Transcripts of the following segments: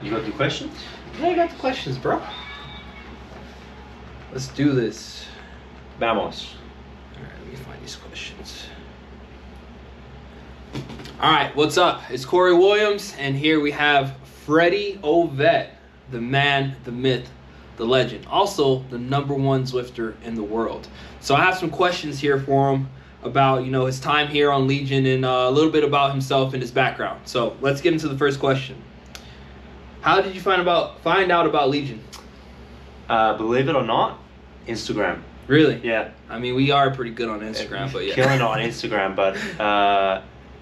You got the questions? Yeah, I got the questions, bro. Let's do this. Vamos. Alright, let me find these questions. Alright, what's up? It's Corey Williams, and here we have Freddy Ovett, the man, the myth, the legend. Also, the #1 Zwifter in the world. So I have some questions here for him about, you know, his time here on Legion and a little bit about himself and his background. So let's get into the first question. How did you find out about Legion? Believe it or not, Instagram. Really? Yeah. I mean, we are pretty good on Instagram, but yeah. Killing it on Instagram, but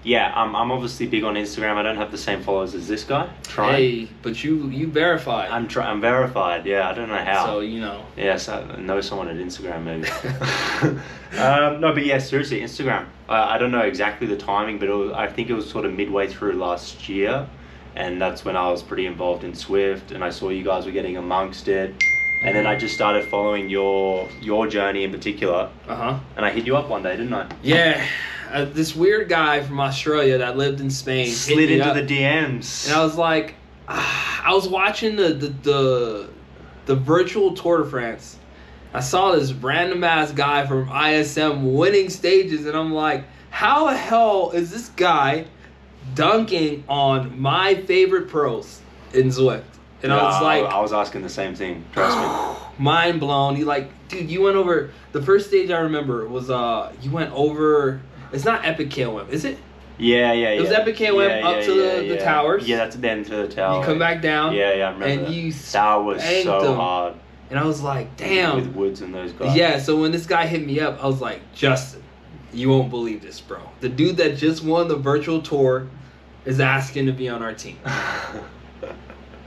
yeah, I'm obviously big on Instagram. I don't have the same followers as this guy. Hey, but you verified. I'm verified. Yeah, I don't know how. So you know. Yes, I know someone at Instagram maybe. No, but yeah, seriously, Instagram. I don't know exactly the timing, but I think it was sort of midway through last year, and that's when I was pretty involved in Swift, and I saw you guys were getting amongst it. And then I just started following your journey in particular. And I hit you up one day, didn't I? Yeah. This weird guy from Australia that lived in Spain slid into the DMs. And I was like, I was watching the virtual Tour de France. I saw this random ass guy from ISM winning stages, and I'm like, how the hell is this guy dunking on my favorite pros in Zwift? And I was like, I was asking the same thing. Trust me. Mind blown. He like, dude, you went over the first stage. I remember was you went over. It's not Epic KOM, is it? Yeah. It was Epic KOM up to the towers. Yeah, that's then to the tower. You come back down. Yeah, I remember. And that was so hard. And I was like, damn. With Woods and those guys. Yeah. So when this guy hit me up, I was like, Justin, you won't believe this, bro. The dude that just won the virtual tour is asking to be on our team.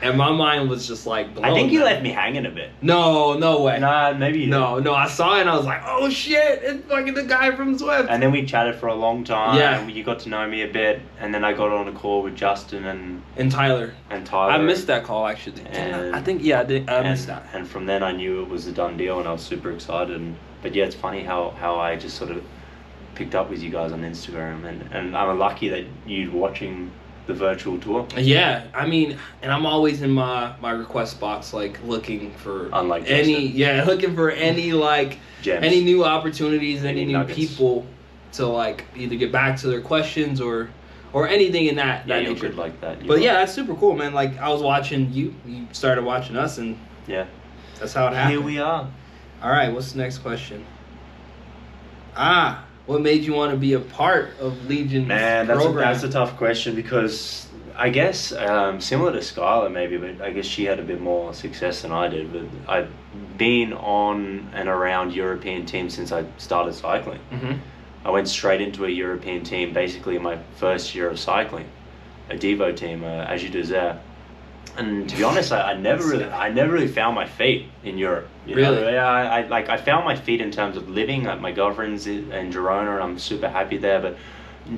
And my mind was just like blown. I think you left me hanging a bit. No way. Nah, maybe you didn't. No, I saw it and I was like, oh shit, it's fucking the guy from Zwift. And then we chatted for a long time. Yeah. And you got to know me a bit. And then I got on a call with Justin and Tyler. I missed that call actually. I think, yeah, I missed that. And from then I knew it was a done deal and I was super excited. But yeah, it's funny how I just sort of picked up with you guys on Instagram. And I'm lucky that you're watching the virtual tour. Yeah, I mean, and I'm always in my request box, like looking for looking for any like gems. Any new opportunities, any new nuggets. people to like either get back to their questions or anything in that you're nature. good like that. But yeah, that's super cool, man. Like I was watching you started watching us, and yeah, that's how it happened. Here we are. All right, what's the next question? What made you want to be a part of Legion's program? That's a tough question because I guess similar to Skylar maybe, but I guess she had a bit more success than I did. But I've been on and around European teams since I started cycling. I went straight into a European team basically in my first year of cycling, a Devo team, As You Desire. And to be honest, I never really found my feet in Europe. You know? Yeah, I found my feet in terms of living. Like my girlfriend's in Girona, and I'm super happy there. But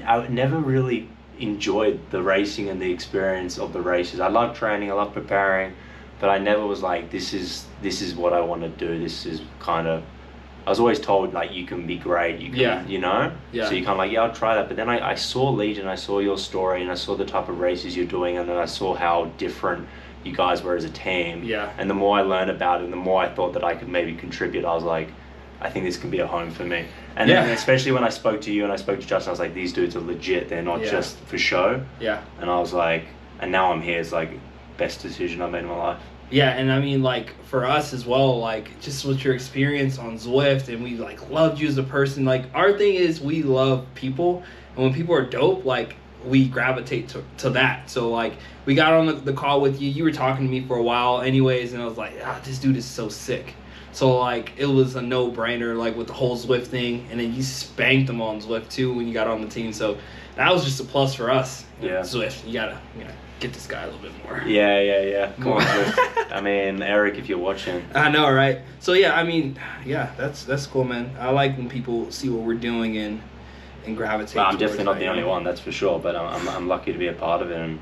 I never really enjoyed the racing and the experience of the races. I love training, I love preparing, but I never was like, this is what I want to do. This is kind of. I was always told like you can be great. You can, you know. Yeah. So you kind of like, yeah, I'll try that. But then I saw Legion, I saw your story, and I saw the type of races you're doing, and then I saw how different you guys were as a team. Yeah. And the more I learned about it, and the more I thought that I could maybe contribute, I was like, I think this can be a home for me. And then especially when I spoke to you and I spoke to Justin, I was like, these dudes are legit. They're not just for show. Yeah. And I was like, and now I'm here. It's like best decision I made in my life. Yeah, and I mean, like, for us as well, like, just with your experience on Zwift, and we, like, loved you as a person. Like, our thing is we love people, and when people are dope, like, we gravitate to that. So, like, we got on the call with you. You were talking to me for a while anyways, and I was like, this dude is so sick. So, like, it was a no-brainer, like, with the whole Zwift thing, and then you spanked them on Zwift, too, when you got on the team. So, that was just a plus for us. Yeah. Zwift, you gotta get this guy a little bit more. Yeah. Come on, Zwift. I mean, Eric, if you're watching. I know, right? So, yeah, I mean, yeah, that's cool, man. I like when people see what we're doing and gravitate. Well, I'm definitely not the only one, that's for sure, but I'm lucky to be a part of it. And,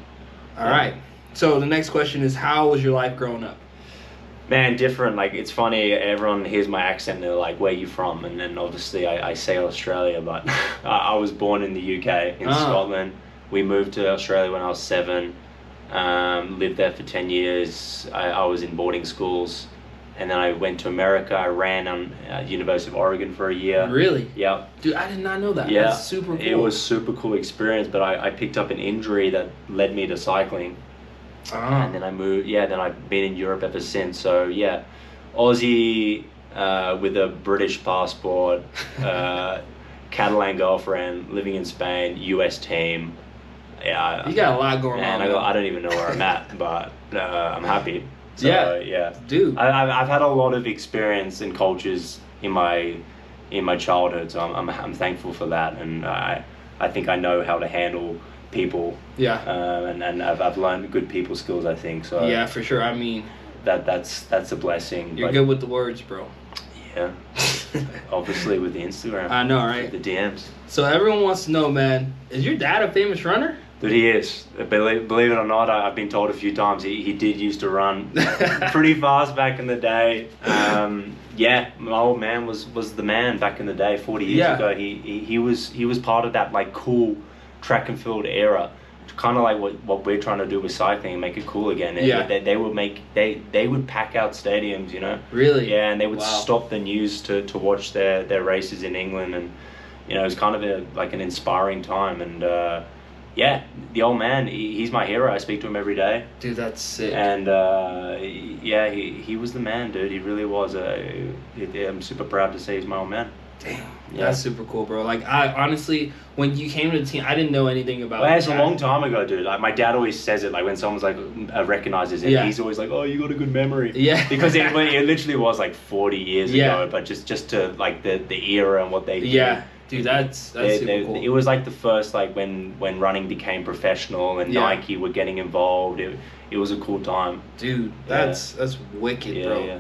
all right. So, the next question is, how was your life growing up? Man, different. Like, it's funny, everyone hears my accent and they're like, where are you from? And then obviously I say Australia, but I was born in the UK, in Scotland. We moved to Australia when I was 7. Lived there for 10 years. I was in boarding schools, and then I went to America. I ran on University of Oregon for a year. Really? Yeah. Dude, I did not know that. Yeah. That's super cool. It was super cool experience, but I picked up an injury that led me to cycling. And then I moved. Yeah, then I've been in Europe ever since. So yeah, Aussie with a British passport, Catalan girlfriend, living in Spain, US team. Yeah, you got a lot going on. I don't even know where I'm at, but I'm happy. So, yeah, dude. I've had a lot of experience and cultures in my childhood, so I'm thankful for that, and I think I know how to handle people. Yeah. And I've learned good people skills, I think. So yeah, for sure. I mean, that's a blessing. You're good with the words, bro. Yeah. Obviously with the Instagram. I know, right? The DMs. So everyone wants to know, man, is your dad a famous runner? Dude, he is. Believe it or not, I've been told a few times he did used to run pretty fast back in the day. Yeah, my old man was the man back in the day. 40 years ago, he was part of that like cool track and field era. Kind of like what we're trying to do with cycling, make it cool again. They would pack out stadiums, you know. Really? Yeah, and they would stop the news to watch their races in England, and you know, it was kind of like an inspiring time. And yeah, the old man, he's my hero. I speak to him every day. Dude, that's sick. And yeah, he was the man, dude. He really was. I'm super proud to say he's my old man. Damn, that's super cool, bro. Like, I honestly, when you came to the team, I didn't know anything about. Well, it's a long time ago, dude. Like, my dad always says it. Like, when someone's like recognizes him, he's always like, "Oh, you got a good memory." Yeah. Because it literally was like 40 years ago, but just to like the era and what they did. Yeah. Dude, that's super cool. It was like the first, like when running became professional and Nike were getting involved. It was a cool time. Dude, that's wicked, bro. Yeah.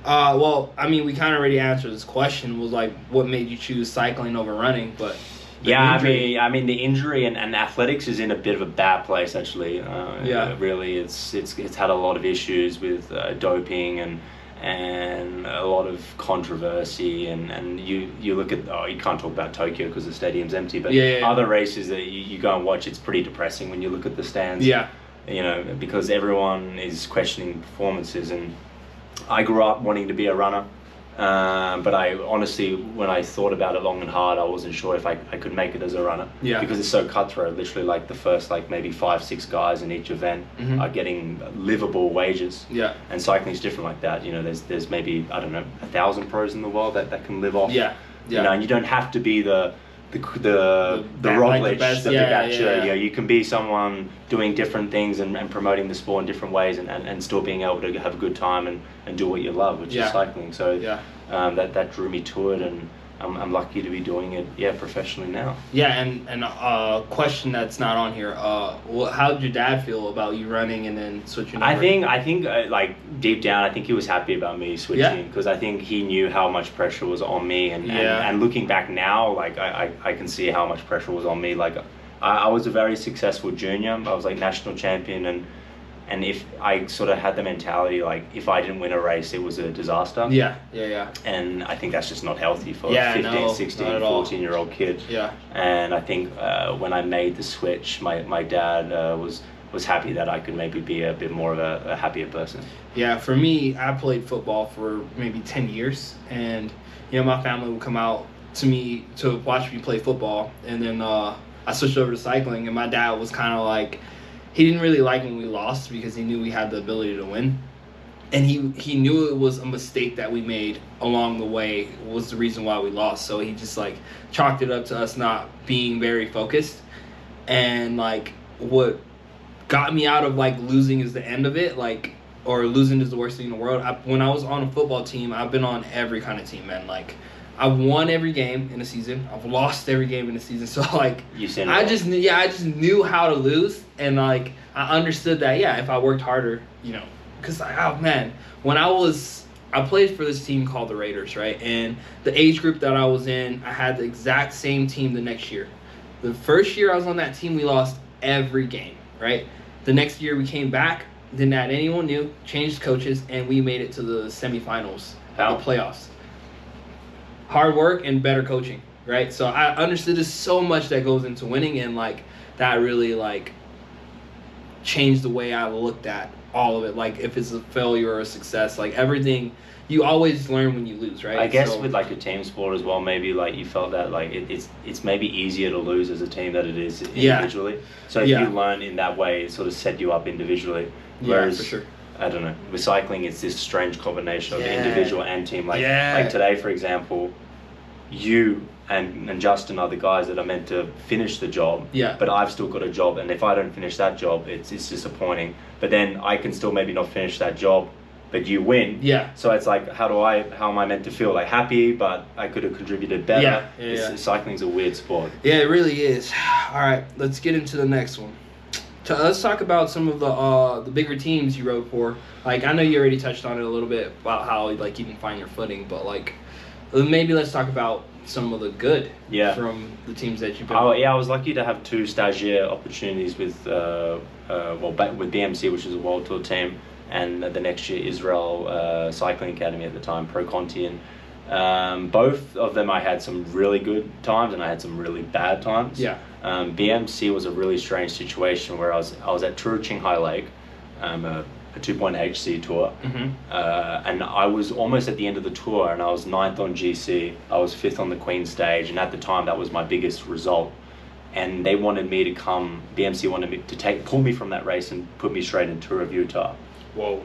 Well, I mean, we kind of already answered this question. Was like, what made you choose cycling over running? But I mean, the injury and athletics is in a bit of a bad place actually. Really, it's had a lot of issues with doping and a lot of controversy, and you look at, you can't talk about Tokyo because the stadium's empty, but other races that you go and watch, it's pretty depressing when you look at the stands. Yeah. You know, because everyone is questioning performances, and I grew up wanting to be a runner, but I honestly, when I thought about it long and hard, I wasn't sure if I could make it as a runner. Yeah. Because it's so cutthroat. Literally, like the first like maybe 5-6 guys in each event are getting livable wages. Yeah. And cycling is different like that. You know, there's maybe, I don't know, 1,000 pros in the world that can live off. Yeah. You know, and you don't have to be the Roglic, the Pogacar. You know, you can be someone doing different things and promoting the sport in different ways, and still being able to have a good time and do what you love, which is cycling. So that drew me to it, and I'm lucky to be doing it professionally now. Yeah, and a question that's not on here. How did your dad feel about you running and then switching over? I think like deep down, I think he was happy about me switching, because I think he knew how much pressure was on me, and looking back now, like I can see how much pressure was on me. Like I was a very successful junior. I was like national champion, and if I sort of had the mentality, like, if I didn't win a race, it was a disaster. Yeah. And I think that's just not healthy for a 15, 16, 14-year-old kid. Yeah. And I think when I made the switch, my dad was happy that I could maybe be a bit more of a happier person. Yeah, for me, I played football for maybe 10 years. And, you know, my family would come out to me to watch me play football. And then I switched over to cycling, and my dad was kind of like, he didn't really like when we lost because he knew we had the ability to win. And he knew it was a mistake that we made along the way was the reason why we lost. So he just like chalked it up to us not being very focused. And like what got me out of like losing is the end of it, like, or losing is the worst thing in the world. When I was on a football team, I've been on every kind of team, man. Like, I've won every game in a season. I've lost every game in a season. So like, I just knew how to lose, and like I understood that. Yeah, if I worked harder, you know, because when I played for this team called the Raiders, right? And the age group that I was in, I had the exact same team the next year. The first year I was on that team, we lost every game, right? The next year we came back, didn't add anyone new, changed coaches, and we made it to the semifinals, the playoffs. Hard work and better coaching, right? So I understood there's so much that goes into winning, and like that really like changed the way I looked at all of it. Like if it's a failure or a success, like everything, you always learn when you lose, right? I guess with like a team sport as well, maybe like you felt that like it's maybe easier to lose as a team than it is individually. So if you learn in that way, it sort of set you up individually. Whereas, for sure. I don't know, with cycling, it's this strange combination of individual and team. Like today, for example, you and Justin are the guys that are meant to finish the job. Yeah. But I've still got a job, and if I don't finish that job, it's disappointing. But then I can still maybe not finish that job, but you win. Yeah. So it's like, how am I meant to feel? Like happy, but I could have contributed better. Cycling's a weird sport. Yeah, it really is. All right, let's get into the next one. Let's talk about some of the bigger teams you rode for. Like I know you already touched on it a little bit about how like you can find your footing, but like maybe let's talk about some of the good from the teams that you've been. Oh yeah, I was lucky to have 2 stagiaire opportunities with with BMC, which is a world tour team, and the next year Israel Cycling Academy at the time, Pro Conti, and both of them I had some really good times and I had some really bad times. Yeah. BMC was a really strange situation where I was at Tour of Qinghai Lake, a 2-point HC tour, and I was almost at the end of the tour, and I was 9th on GC, I was 5th on the Queen stage, and at the time that was my biggest result. And they wanted me to come, BMC wanted me to pull me from that race and put me straight in Tour of Utah. Whoa.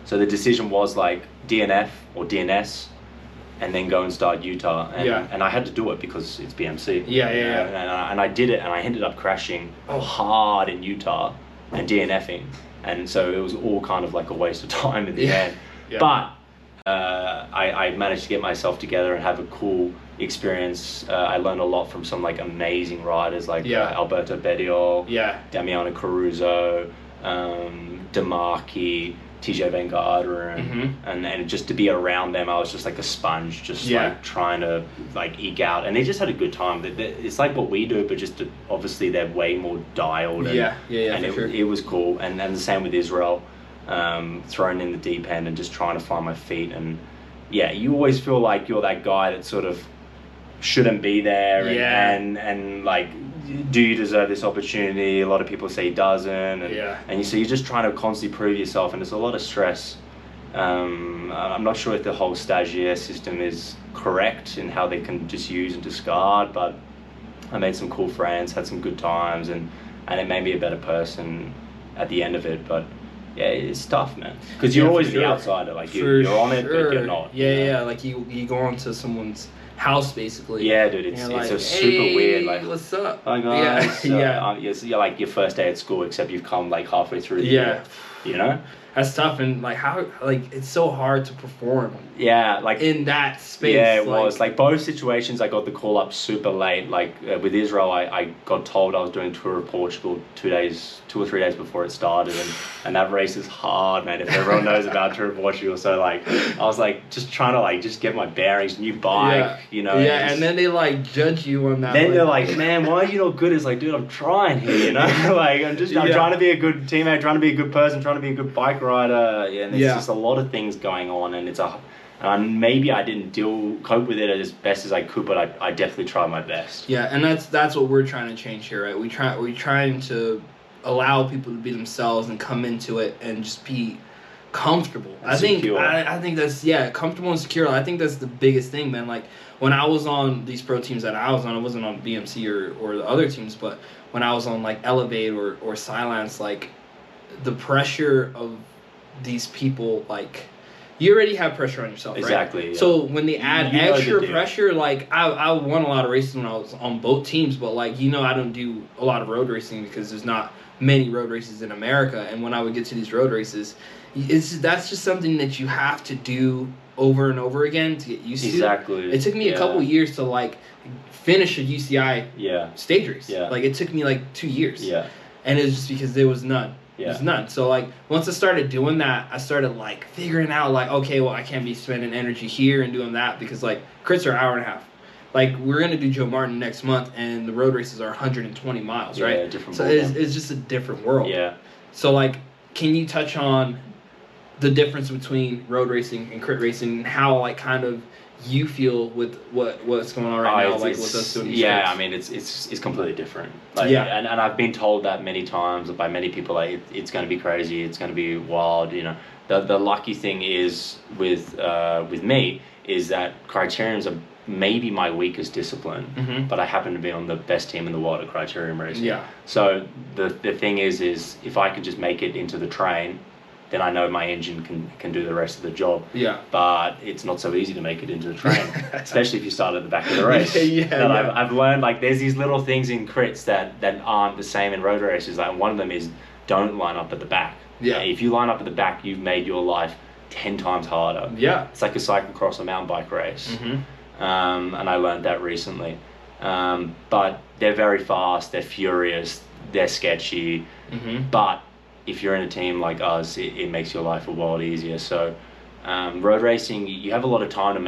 So the decision was like DNF or DNS, and then go and start Utah, and I had to do it because it's BMC. And I did it, and I ended up crashing hard in Utah and DNFing, and so it was all kind of like a waste of time in the end. But I managed to get myself together and have a cool experience. I learned a lot from some like amazing riders like Alberto Bettiol, Damiano Caruso, Demarchi, TJ Van Garderen, and just to be around them, I was just like a sponge, just like trying to like eke out, and they just had a good time. It's like what we do, but just obviously they're way more dialed. And, and it was cool. And the same with Israel, thrown in the deep end and just trying to find my feet. And you always feel like you're that guy that sort of shouldn't be there, and like, do you deserve this opportunity? A lot of people say he doesn't, and so you're just trying to constantly prove yourself, and it's a lot of stress. I'm not sure if the whole stagiaire system is correct in how they can just use and discard, but I made some cool friends, had some good times, and it made me a better person at the end of it. But it's tough, man, because you're always the outsider, like you're on it, but you're not. Like you go onto someone's house basically. Yeah, dude, it's like, a super weird, like, what's up? Hi guys. You're like your first day at school, except you've come like halfway through the year, you know? That's tough, and like how, like it's so hard to perform. Like in that space. Yeah, it was like both situations. I got the call up super late. Like with Israel, I got told I was doing Tour of Portugal 2 or 3 days before it started, and that race is hard, man. If everyone knows about Tour of Portugal, so like I was like just trying to like just get my bearings, new bike, you know. Yeah, and then they like judge you on that. Then they're like, man, why are you not good? It's like, dude, I'm trying here, you know. Like I'm trying to be a good teammate, trying to be a good person, trying to be a good bike rider. And there's just a lot of things going on, and maybe I didn't cope with it as best as I could, but I definitely tried my best. Yeah, and that's what we're trying to change here, right? We're trying to allow people to be themselves and come into it and just be comfortable. I think that's comfortable and secure. I think that's the biggest thing, man. Like when I was on these pro teams that I was on, I wasn't on BMC or the other teams, but when I was on like Elevate or Silence, like the pressure of these people, like you already have pressure on yourself, exactly, right? So when they add extra pressure, like I won a lot of races when I was on both teams, but like I don't do a lot of road racing because there's not many road races in America, and when I would get to these road races, that's just something that you have to do over and over again to get used to. Exactly. It took me a couple years to like finish a UCI stage race. Yeah. Like it took me like 2 years. Yeah. And it was just because there was none. Yeah. There's none. So like once I started doing that, I started like figuring out like, okay, well I can't be spending energy here and doing that because like crits are an hour and a half. Like we're gonna do Joe Martin next month, and the road races are 120 miles, right? Yeah, different. So it's just a different world. Yeah. So like, can you touch on the difference between road racing and crit racing, and how like kind of you feel with what's going on right now, like with us doing these yeah, tricks? I mean, it's completely different. Like, Yeah. and I've been told that many times by many people, like it's going to be crazy, it's going to be wild. You know, the lucky thing is with me is that criteriums are maybe my weakest discipline, but I happen to be on the best team in the world at criterium racing. Yeah. So the thing is if I can just make it into the train, then I know my engine can do the rest of the job. Yeah. But it's not so easy to make it into the train, especially if you start at the back of the race. Yeah. I've learned, like, there's these little things in crits that aren't the same in road races. Like, one of them is don't line up at the back. Yeah. If you line up at the back, you've made your life 10 times harder. Yeah. It's like a cyclocross or mountain bike race. And I learned that recently. But they're very fast, they're furious, they're sketchy. But if you're in a team like us, it makes your life a world easier. So road racing, you have a lot of time to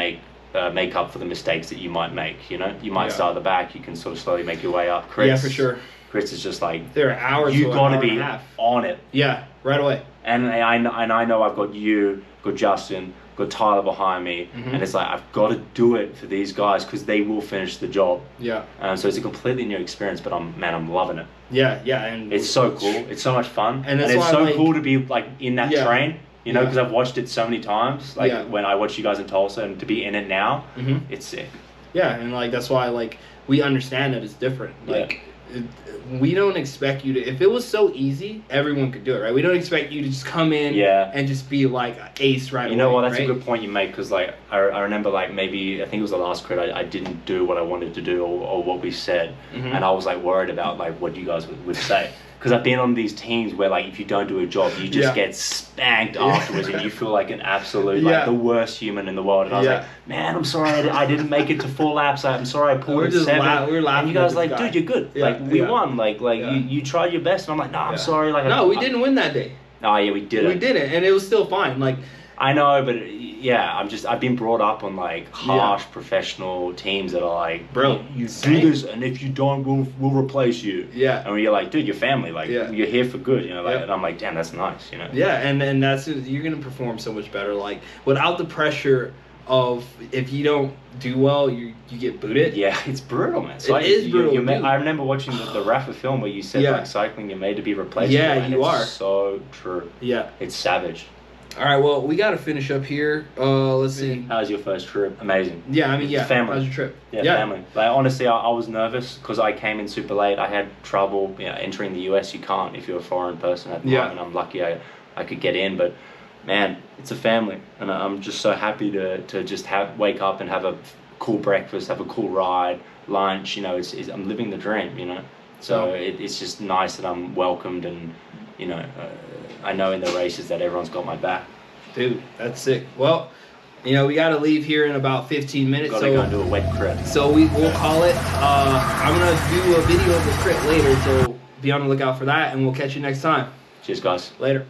make up for the mistakes that you might make. You know, you might start at the back, you can sort of slowly make your way up. Crits, yeah, for sure. Crits is just like, there are hours. You got to be on it. Yeah, right away. And I know I've got you, got Justin, got Tyler behind me, and it's like I've got to do it for these guys because they will finish the job. Yeah. So it's a completely new experience, but I'm loving it. Yeah, yeah, and it's so cool. It's so much fun, and it's so cool to be like in that train. You know, because I've watched it so many times. Like when I watched you guys in Tulsa, and to be in it now, it's sick. Yeah, and like that's why like we understand that it's different. Like we don't expect you to. If it was so easy, everyone could do it, right? We don't expect you to just come in and just be like an ace right away. You know what? That's a good point you make, because like I remember like maybe I think it was the last crit I didn't do what I wanted to do or what we said, and I was like worried about like what you guys would say. Because I've been on these teams where, like, if you don't do a job, you just get spanked afterwards, and you feel like an absolute, like, the worst human in the world. And I was like, man, I'm sorry I didn't make it to 4 laps. I'm sorry I pulled it 7. We're laughing. And you guys like, dude, you're good. Like, we won. Like you tried your best. And I'm like, no, I'm sorry. Like, no, we didn't win that day. Oh, yeah, we didn't. We didn't, and it was still fine. Like, I know, but yeah, I've been brought up on like harsh professional teams that are like, bro, you do this, and if you don't, we'll replace you. Yeah. And you're like, dude, you're family, like you're here for good, you know. Like, and I'm like, damn, that's nice, you know. Yeah, and that's you're gonna perform so much better, like without the pressure of if you don't do well, you get booted. Yeah, it's brutal, man. So it is brutal. I remember watching the Rafa film where you said like cycling, you're made to be replaceable. Yeah, you are. It's so true. Yeah, it's savage. All right, well, we got to finish up here. Let's see. How was your first trip? Amazing. Yeah, I mean, family. How was your trip? Yeah, family. Like, honestly, I was nervous because I came in super late. I had trouble, entering the US. You can't if you're a foreign person at the moment. I'm lucky I could get in, but man, it's a family, and I'm just so happy to just wake up and have a cool breakfast, have a cool ride, lunch. You know, I'm living the dream. You know, so it's just nice that I'm welcomed, and I know in the races that everyone's got my back. Dude, that's sick. Well, we got to leave here in about 15 minutes. Got to go and do a wet crit. So we'll call it. I'm going to do a video of the crit later, so be on the lookout for that, and we'll catch you next time. Cheers, guys. Later.